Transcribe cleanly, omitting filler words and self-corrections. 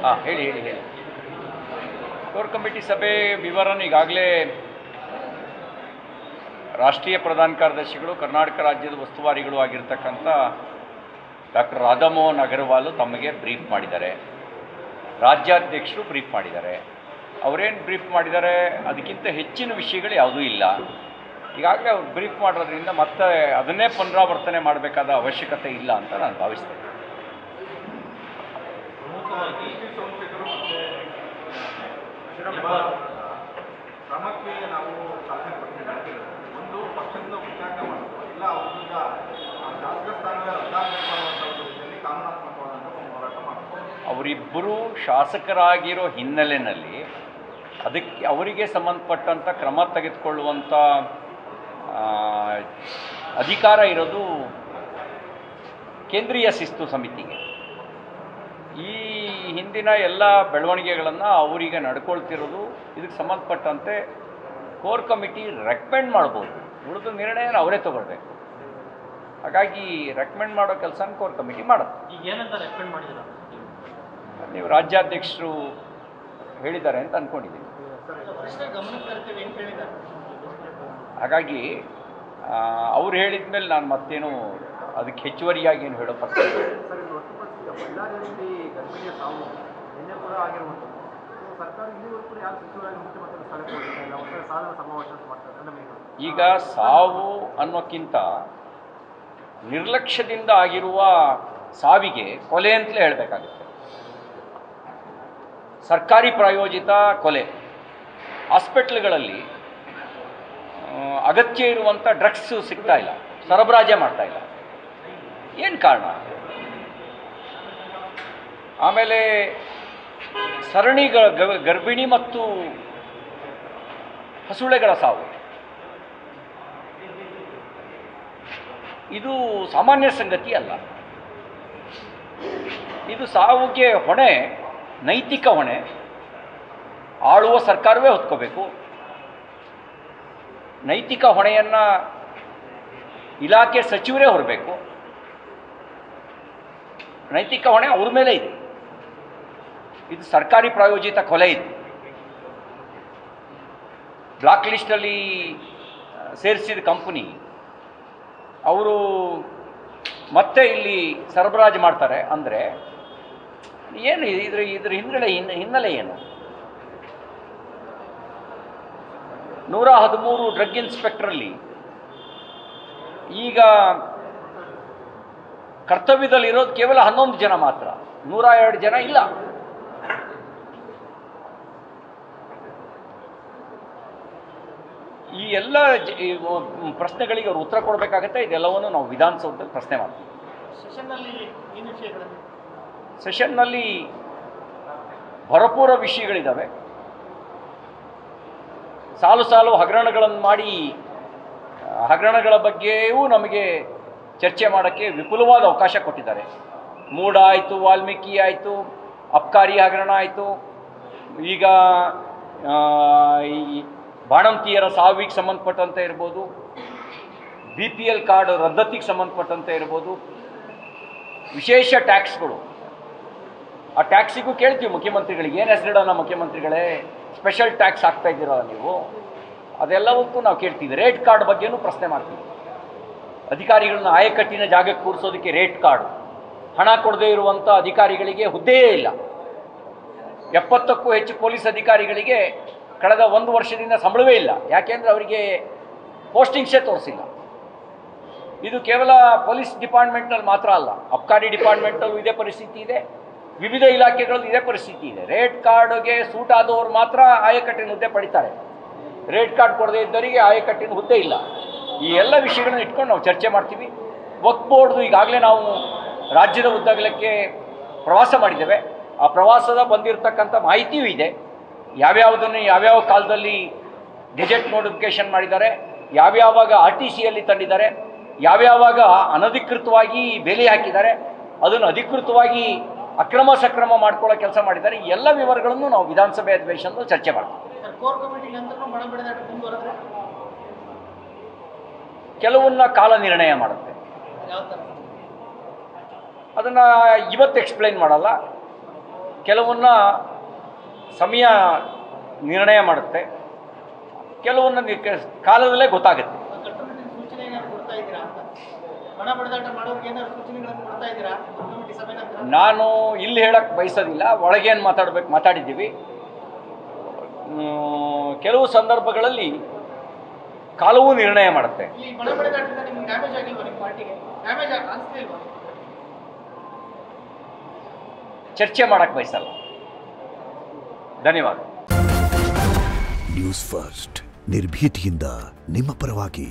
ಹಾಂ ಹೇಳಿ ಹೇಳಿ ಹೇಳಿ. ಕೋರ್ ಕಮಿಟಿ ಸಭೆ ವಿವರನ್ನು ಈಗಾಗಲೇ ರಾಷ್ಟ್ರೀಯ ಪ್ರಧಾನ ಕಾರ್ಯದರ್ಶಿಗಳು, ಕರ್ನಾಟಕ ರಾಜ್ಯದ ಉಸ್ತುವಾರಿಗಳು ಆಗಿರ್ತಕ್ಕಂಥ ಡಾಕ್ಟರ್ ರಾಧಾಮೋಹನ್ ಅಗರ್ವಾಲ್ ತಮಗೆ ಬ್ರೀಫ್ ಮಾಡಿದ್ದಾರೆ. ರಾಜ್ಯಾಧ್ಯಕ್ಷರು ಬ್ರೀಫ್ ಮಾಡಿದ್ದಾರೆ. ಅವರೇನು ಬ್ರೀಫ್ ಮಾಡಿದ್ದಾರೆ ಅದಕ್ಕಿಂತ ಹೆಚ್ಚಿನ ವಿಷಯಗಳು ಯಾವುದೂ ಇಲ್ಲ. ಈಗಾಗಲೇ ಅವ್ರು ಬ್ರೀಫ್ ಮಾಡೋದ್ರಿಂದ ಮತ್ತೆ ಅದನ್ನೇ ಪುನರಾವರ್ತನೆ ಮಾಡಬೇಕಾದ ಅವಶ್ಯಕತೆ ಇಲ್ಲ ಅಂತ ನಾನು ಭಾವಿಸ್ತೇನೆ. ಕ್ರಮಕ್ಕೆ ನಾವು ಸಲಹೆ ಕೊಡ್ತೀವಿ. ಒಂದು ಪಕ್ಷದಿಂದ ಉಚ್ಚಾಟನೆ ಮಾಡೋದು ಇಲ್ಲ, ಅವರಿಂದ ಶಾಸಕ ಸ್ಥಾನವೇ ರದ್ದಾಗಬೇಕು ಅನ್ನುವಂಥ ರೀತಿಯಲ್ಲಿ ಕಾನೂನಾತ್ಮಕವಾದಂಥ ಹೋರಾಟ ಮಾಡ್ತಾರೆ. ಅವರಿಬ್ಬರು ಶಾಸಕರಾಗಿರೋ ಹಿನ್ನೆಲೆಯಲ್ಲಿ ಅವರಿಗೆ ಸಂಬಂಧಪಟ್ಟಂಥ ಕ್ರಮ ತೆಗೆದುಕೊಳ್ಳುವಂಥ ಅಧಿಕಾರ ಇರೋದು ಕೇಂದ್ರೀಯ ಶಿಸ್ತು ಸಮಿತಿಗೆ. ಈ ಹಿಂದಿನ ಎಲ್ಲ ಬೆಳವಣಿಗೆಗಳನ್ನು ಅವರಿಗೆ ನಡ್ಕೊಳ್ತಿರೋದು ಇದಕ್ಕೆ ಸಂಬಂಧಪಟ್ಟಂತೆ ಕೋರ್ ಕಮಿಟಿ ರೆಕಮೆಂಡ್ ಮಾಡ್ಬೋದು, ಉಳಿದ ನಿರ್ಣಯನ ಅವರೇ ತಗೊಳ್ಬೇಕು. ಹಾಗಾಗಿ ರೆಕಮೆಂಡ್ ಮಾಡೋ ಕೆಲಸನ ಕೋರ್ ಕಮಿಟಿ ಮಾಡುತ್ತೆ. ಈಗ ಏನಂತ ರೆಕಮೆಂಡ್ ಮಾಡಿದ್ದೀರಾ ನೀವು? ರಾಜ್ಯಾಧ್ಯಕ್ಷರು ಹೇಳಿದ್ದಾರೆ ಅಂತ ಅಂದ್ಕೊಂಡಿದ್ದೀನಿ. ಹಾಗಾಗಿ ಅವ್ರು ಹೇಳಿದ ಮೇಲೆ ನಾನು ಮತ್ತೇನು ಅದಕ್ಕೆ ಹೆಚ್ಚುವರಿಯಾಗಿ ಏನು ಹೇಳೋ ಪಕ್ಕ. ಬಳ್ಳಾರಿಯಲ್ಲಿ ಗರ್ಭಿಣಿಯ ಸಾವು ನಿನ್ನೆ ಕೂಡ ಆಗಿರುವಂಥದ್ದು. ಸರ್ಕಾರ ಇಲ್ಲಿವರೆಗೂ ಕೂಡ ಯಾವ ಸಚಿವರಾಗಿ ಮುಖ್ಯಮಂತ್ರಿ ಸ್ಥಳ ಕೊಟ್ಟಿಲ್ಲ, ಒಳ್ಳೆ ಸಾಧನ ಸಮಾವೇಶ ಮಾಡ್ತಾರೆ. ಈಗ ಸಾವು ಅನ್ನೋಕ್ಕಿಂತ ನಿರ್ಲಕ್ಷ್ಯದಿಂದ ಆಗಿರುವ ಸಾವಿಗೆ ಕೊಲೆ ಅಂತಲೇ ಹೇಳಬೇಕಾಗುತ್ತೆ. ಸರ್ಕಾರಿ ಪ್ರಾಯೋಜಿತ ಕೊಲೆ. ಹಾಸ್ಪಿಟ್ಲ್ಗಳಲ್ಲಿ ಅಗತ್ಯ ಇರುವಂಥ ಡ್ರಗ್ಸ್ ಸಿಗ್ತಾ ಇಲ್ಲ, ಸರಬರಾಜೆ ಮಾಡ್ತಾ ಇಲ್ಲ. ಏನು ಕಾರಣ? ಆಮೇಲೆ ಸರಣಿ ಗರ್ಭಿಣಿ ಮತ್ತು ಹಸುಳೆಗಳ ಸಾವು. ಇದು ಸಾಮಾನ್ಯ ಸಂಗತಿ ಅಲ್ಲ. ಇದು ಸಾವಿಗೆ ಹೊಣೆ, ನೈತಿಕ ಹೊಣೆ ಆಳುವ ಸರ್ಕಾರವೇ ಹೊತ್ಕೋಬೇಕು. ನೈತಿಕ ಹೊಣೆಯನ್ನು ಇಲಾಖೆ ಸಚಿವರೇ ಹೊರಬೇಕು. ನೈತಿಕ ಹೊಣೆ ಅವ್ರ ಮೇಲೆ ಇದೆ. ಇದು ಸರ್ಕಾರಿ ಪ್ರಾಯೋಜಿತ ಕೊಲೆ. ಇದು ಬ್ಲಾಕ್ ಲಿಸ್ಟಲ್ಲಿ ಸೇರಿಸಿದ ಕಂಪನಿ ಅವರು ಮತ್ತೆ ಇಲ್ಲಿ ಸರಬರಾಜು ಮಾಡ್ತಾರೆ ಅಂದರೆ ಏನು? ಇದ್ರ ಹಿನ್ನೆಲೆ ಏನು? 113 ಡ್ರಗ್ ಇನ್ಸ್ಪೆಕ್ಟ್ರಲ್ಲಿ ಈಗ ಕರ್ತವ್ಯದಲ್ಲಿರೋದು ಕೇವಲ 11 ಜನ ಮಾತ್ರ, 102 ಜನ ಇಲ್ಲ. ಈ ಎಲ್ಲ ಪ್ರಶ್ನೆಗಳಿಗೆ ಅವರು ಉತ್ತರ ಕೊಡಬೇಕಾಗತ್ತೆ. ಇದೆಲ್ಲವನ್ನು ನಾವು ವಿಧಾನಸೌಧದಲ್ಲಿ ಪ್ರಶ್ನೆ ಮಾಡ್ತೀವಿ. ಸೆಷನ್ನಲ್ಲಿ ಭರಪೂರ ವಿಷಯಗಳಿದ್ದಾವೆ. ಸಾಲು ಸಾಲು ಹಗರಣಗಳನ್ನು ಮಾಡಿ ಹಗರಣಗಳ ಬಗ್ಗೆಯೂ ನಮಗೆ ಚರ್ಚೆ ಮಾಡೋಕ್ಕೆ ವಿಪುಲವಾದ ಅವಕಾಶ ಕೊಟ್ಟಿದ್ದಾರೆ. ಮೂಡ ಆಯಿತು, ವಾಲ್ಮೀಕಿ ಆಯಿತು, ಅಬ್ಕಾರಿ ಹಗರಣ ಆಯಿತು, ಈಗ ಈ ಬಾಣಂತಿಯರ ಸಾವಿಗೆ ಸಂಬಂಧಪಟ್ಟಂತೆ ಇರ್ಬೋದು, BPL ಕಾರ್ಡ್ ರದ್ದತಿಗೆ ಸಂಬಂಧಪಟ್ಟಂತೆ ಇರ್ಬೋದು, ವಿಶೇಷ ಟ್ಯಾಕ್ಸ್ಗಳು. ಆ ಟ್ಯಾಕ್ಸಿಗೂ ಕೇಳ್ತೀವಿ ಮುಖ್ಯಮಂತ್ರಿಗಳಿಗೆ, ಏನು ಹೆಸರಿಡೋಣ ಮುಖ್ಯಮಂತ್ರಿಗಳೇ, ಸ್ಪೆಷಲ್ ಟ್ಯಾಕ್ಸ್ ಹಾಕ್ತಾ ಇದ್ದೀರೋ ನೀವು? ಅದೆಲ್ಲವಕ್ಕೂ ನಾವು ಕೇಳ್ತೀವಿ. ರೇಟ್ ಕಾರ್ಡ್ ಬಗ್ಗೆನೂ ಪ್ರಶ್ನೆ ಮಾಡ್ತೀವಿ. ಅಧಿಕಾರಿಗಳನ್ನ ಆಯಕಟ್ಟಿನ ಜಾಗಕ್ಕೆ ಕೂರಿಸೋದಕ್ಕೆ ರೇಟ್ ಕಾರ್ಡ್, ಹಣ ಕೊಡದೇ ಇರುವಂಥ ಅಧಿಕಾರಿಗಳಿಗೆ ಹುದ್ದೆಯೇ ಇಲ್ಲ. 70ಕ್ಕೂ ಹೆಚ್ಚು ಪೊಲೀಸ್ ಅಧಿಕಾರಿಗಳಿಗೆ ಕಳೆದ 1 ವರ್ಷದಿಂದ ಸಂಬಳವೇ ಇಲ್ಲ. ಯಾಕೆಂದರೆ ಅವರಿಗೆ ಪೋಸ್ಟಿಂಗ್ಸೇ ತೋರಿಸಿಲ್ಲ. ಇದು ಕೇವಲ ಪೊಲೀಸ್ ಡಿಪಾರ್ಟ್ಮೆಂಟಲ್ಲಿ ಮಾತ್ರ ಅಲ್ಲ, ಅಬ್ಕಾರಿ ಡಿಪಾರ್ಟ್ಮೆಂಟಲ್ಲೂ ಇದೇ ಪರಿಸ್ಥಿತಿ ಇದೆ, ವಿವಿಧ ಇಲಾಖೆಗಳಲ್ಲೂ ಇದೇ ಪರಿಸ್ಥಿತಿ ಇದೆ. ರೇಟ್ ಕಾರ್ಡ್ಗೆ ಸೂಟ್ ಆದವರು ಮಾತ್ರ ಆಯಕಟ್ಟಿನ ಹುದ್ದೆ ಪಡಿತಾರೆ. ರೇಟ್ ಕಾರ್ಡ್ ಕೊಡದೇ ಇದ್ದವರಿಗೆ ಆಯಕಟ್ಟಿನ ಹುದ್ದೆ ಇಲ್ಲ. ಈ ಎಲ್ಲ ವಿಷಯಗಳನ್ನ ಇಟ್ಕೊಂಡು ನಾವು ಚರ್ಚೆ ಮಾಡ್ತೀವಿ. ವಕ್ಫ್ ಬೋರ್ಡ್ದು ಈಗಾಗಲೇ ನಾವು ರಾಜ್ಯದ ಉದ್ದಗಲಕ್ಕೆ ಪ್ರವಾಸ ಮಾಡಿದ್ದೇವೆ. ಆ ಪ್ರವಾಸದ ಬಂದಿರತಕ್ಕಂಥ ಮಾಹಿತಿಯೂ ಇದೆ. ಯಾವ್ಯಾವುದನ್ನು ಯಾವ್ಯಾವ ಕಾಲದಲ್ಲಿ ಗೆಜೆಟ್ ನೋಟಿಫಿಕೇಷನ್ ಮಾಡಿದ್ದಾರೆ, ಯಾವ್ಯಾವಾಗ RTCಯಲ್ಲಿ ತಂದಿದ್ದಾರೆ, ಯಾವ್ಯಾವಾಗ ಅನಧಿಕೃತವಾಗಿ ಬೇಲಿ ಹಾಕಿದ್ದಾರೆ, ಅದನ್ನು ಅಧಿಕೃತವಾಗಿ ಅಕ್ರಮ ಸಕ್ರಮ ಮಾಡ್ಕೊಳ್ಳೋ ಕೆಲಸ ಮಾಡಿದ್ದಾರೆ. ಈ ಎಲ್ಲ ವಿವರಗಳನ್ನು ನಾವು ವಿಧಾನಸಭೆ ಅಧಿವೇಶನದಲ್ಲಿ ಚರ್ಚೆ ಮಾಡ್ತೀವಿ. ಕೆಲವನ್ನ ಕಾಲ ನಿರ್ಣಯ ಮಾಡುತ್ತೆ. ಅದನ್ನು ಇವತ್ತು ಎಕ್ಸ್ಪ್ಲೈನ್ ಮಾಡಲ್ಲ, ಕೆಲವನ್ನ ಸಮಯ ನಿರ್ಣಯ ಮಾಡುತ್ತೆ, ಕೆಲವನ್ನ ಕಾಲದಲ್ಲೇ ಗೊತ್ತಾಗುತ್ತೆ. ನಾನು ಇಲ್ಲಿ ಹೇಳಕ್ಕೆ ಬಯಸೋದಿಲ್ಲ, ಒಳಗೇನು ಮಾತಾಡಿದ್ದೀವಿ. ಕೆಲವು ಸಂದರ್ಭಗಳಲ್ಲಿ ಕಾಲವೂ ನಿರ್ಣಯ ಮಾಡುತ್ತೆ. ಚರ್ಚೆ ಮಾಡಕ್ಕೆ ಬಯಸಲ್ಲ. ಧನ್ಯವಾದ. ನ್ಯೂಸ್ ಫಸ್ಟ್ ನಿರ್ಭೀತಿಯಿಂದ ನಿಮ್ಮ ಪರವಾಗಿ.